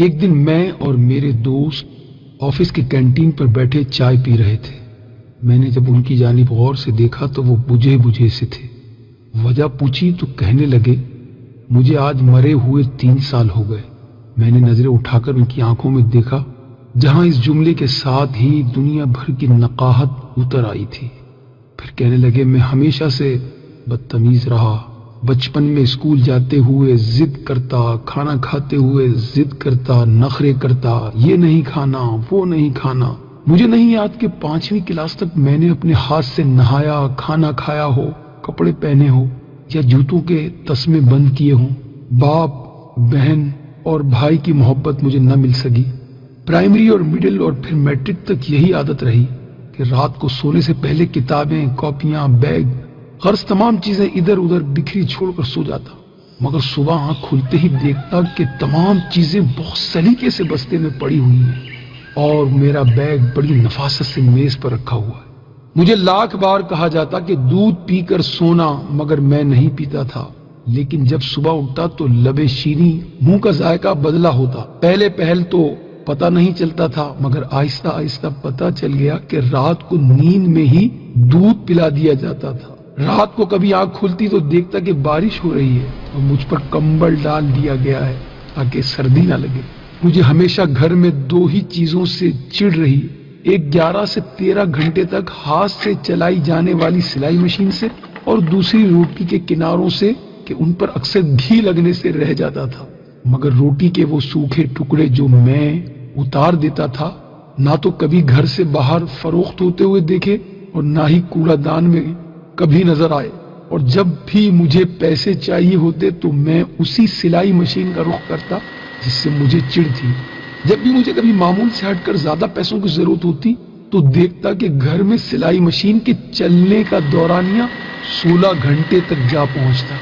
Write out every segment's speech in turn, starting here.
ایک دن میں اور میرے دوست آفس کی کینٹین پر بیٹھے چائے پی رہے تھے۔ میں نے جب ان کی جانب غور سے دیکھا تو وہ بجھے بجھے سے تھے۔ وجہ پوچھی تو کہنے لگے، مجھے آج مرے ہوئے 3 سال ہو گئے۔ میں نے نظریں اٹھا کر ان کی آنکھوں میں دیکھا، جہاں اس جملے کے ساتھ ہی دنیا بھر کی نقاہت اتر آئی تھی۔ پھر کہنے لگے، میں ہمیشہ سے بدتمیز رہا۔ بچپن میں اسکول جاتے ہوئے ضد کرتا، کھانا کھاتے ہوئے ضد کرتا، نخرے کرتا، یہ نہیں کھانا، وہ نہیں کھانا۔ مجھے نہیں یاد کہ 5ویں کلاس تک میں نے اپنے ہاتھ سے نہایا، کھانا کھایا ہو، کپڑے پہنے ہو یا جوتوں کے تسمے بند کیے ہوں۔ باپ، بہن اور بھائی کی محبت مجھے نہ مل سکی۔ پرائمری اور مڈل اور پھر میٹرک تک یہی عادت رہی کہ رات کو سونے سے پہلے کتابیں، کاپیاں، بیگ، غرض تمام چیزیں ادھر ادھر بکھری چھوڑ کر سو جاتا، مگر صبح آنکھ کھلتے ہی دیکھتا کہ تمام چیزیں بہت سلیقے سے بستے میں پڑی ہوئی ہیں اور میرا بیگ بڑی نفاست سے میز پر رکھا ہوا ہے۔ مجھے لاکھ بار کہا جاتا کہ دودھ پی کر سونا، مگر میں نہیں پیتا تھا۔ لیکن جب صبح اٹھتا تو لبے شیریں، منہ کا ذائقہ بدلا ہوتا۔ پہلے پہل تو پتہ نہیں چلتا تھا، مگر آہستہ آہستہ پتہ چل گیا کہ رات کو نیند میں ہی دودھ پلا دیا جاتا تھا۔ رات کو کبھی آنکھ کھلتی تو دیکھتا کہ بارش ہو رہی ہے اور مجھ پر کمبل ڈال دیا گیا ہے تاکہ سردی نہ لگے۔ مجھے ہمیشہ گھر میں 2 ہی چیزوں سے چڑ رہی، ایک 11 سے 13 گھنٹے تک ہاتھ سے چلائی جانے والی سلائی مشین سے، اور دوسری روٹی کے کناروں سے کہ ان پر اکثر گھی لگنے سے رہ جاتا تھا۔ مگر روٹی کے وہ سوکھے ٹکڑے جو میں اتار دیتا تھا، نہ تو کبھی گھر سے باہر فروخت ہوتے ہوئے دیکھے اور نہ ہی کوڑا دان میں کبھی نظر آئے۔ اور جب بھی مجھے پیسے چاہیے ہوتے تو میں اسی سلائی مشین کا رخ کرتا جس سے مجھے چڑ تھی۔ جب بھی مجھے کبھی معمول سے ہٹ کر زیادہ پیسوں کی ضرورت ہوتی تو دیکھتا کہ گھر میں سلائی مشین کے چلنے کا دورانیہ 16 گھنٹے تک جا پہنچتا۔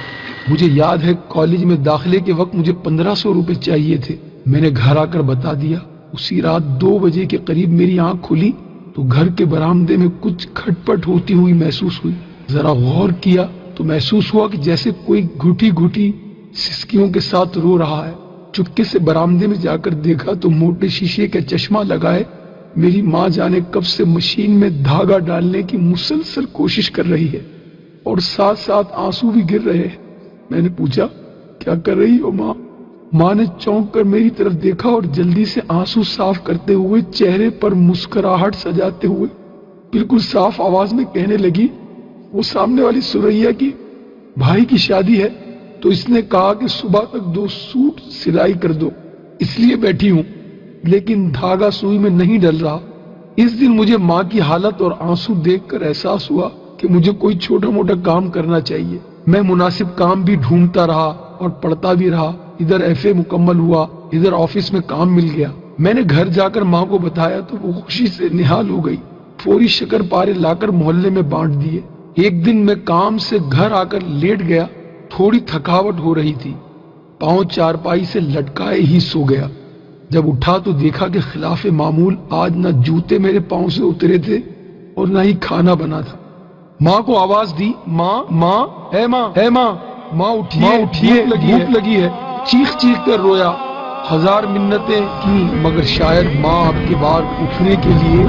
مجھے یاد ہے کالج میں داخلے کے وقت مجھے 1500 روپے چاہیے تھے۔ میں نے گھر آ کر بتا دیا۔ اسی رات 2 بجے کے قریب میری آنکھ کھلی تو گھر کے برآمدے میں کچھ کھٹ پٹ ہوتی ہوئی محسوس ہوئی۔ ذرا غور کیا تو محسوس ہوا کہ جیسے کوئی گھٹی گھٹی سسکیوں کے ساتھ رو رہا ہے۔ چپکے سے برآمدے میں جا کر دیکھا تو موٹے شیشے کا چشمہ لگائے میری ماں جانے کب سے مشین میں دھاگا ڈالنے کی مسلسل کوشش کر رہی ہے اور ساتھ ساتھ آنسو بھی گر رہے ہیں۔ میں نے پوچھا، کیا کر رہی ہو ماں؟ ماں نے چونک کر میری طرف دیکھا اور جلدی سے آنسو صاف کرتے ہوئے چہرے پر مسکراہٹ سجاتے ہوئے بالکل صاف آواز میں کہنے لگی، وہ سامنے والی سریا کی بھائی کی شادی ہے تو اس نے کہا کہ صبح تک 2 سوٹ سلائی کر دو، اس لیے بیٹھی ہوں، لیکن دھاگا سوئی میں نہیں ڈل رہا۔ اس دن مجھے ماں کی حالت اور آنسو دیکھ کر احساس ہوا کہ مجھے کوئی چھوٹا موٹا کام کرنا چاہیے۔ میں مناسب کام بھی ڈھونڈتا رہا اور پڑھتا بھی رہا۔ ادھر FA مکمل ہوا، ادھر آفس میں کام مل گیا۔ میں نے گھر جا کر ماں کو بتایا تو وہ خوشی سے نہال ہو گئی۔ فوری شکر پارے لا کر محلے میں بانٹ دیے۔ ایک دن میں کام سے گھر آ کر لیٹ گیا، تھوڑی تھکاوٹ ہو رہی تھی، پاؤں چارپائی سے لٹکائے ہی سو گیا۔ جب اٹھا تو دیکھا کہ خلاف معمول آج نہ جوتے میرے پاؤں سے اترے تھے اور نہ ہی کھانا بنا تھا۔ ماں کو آواز دی، ماں ماں اے ماں اے ماں، ماں اٹھیے، بھوک لگی ہے۔ چیخ چیخ کر رویا، 1000 منتیں کی، مگر شاید ماں اب کی بار اٹھنے کے لیے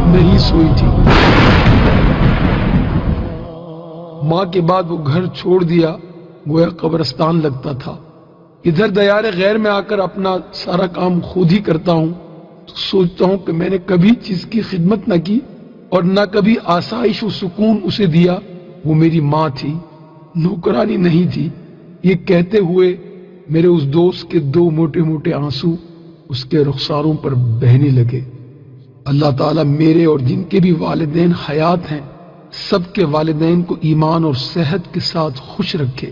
نہیں سوئی تھی۔ ماں کے بعد وہ گھر چھوڑ دیا، گویا قبرستان لگتا تھا۔ ادھر دیار غیر میں آ کر اپنا سارا کام خود ہی کرتا ہوں تو سوچتا ہوں کہ میں نے کبھی چیز کی خدمت نہ کی اور نہ کبھی آسائش و سکون اسے دیا۔ وہ میری ماں تھی، نوکرانی نہیں تھی۔ یہ کہتے ہوئے میرے اس دوست کے 2 موٹے موٹے آنسو اس کے رخساروں پر بہنے لگے۔ اللہ تعالیٰ میرے اور جن کے بھی والدین حیات ہیں، سب کے والدین کو ایمان اور صحت کے ساتھ خوش رکھے۔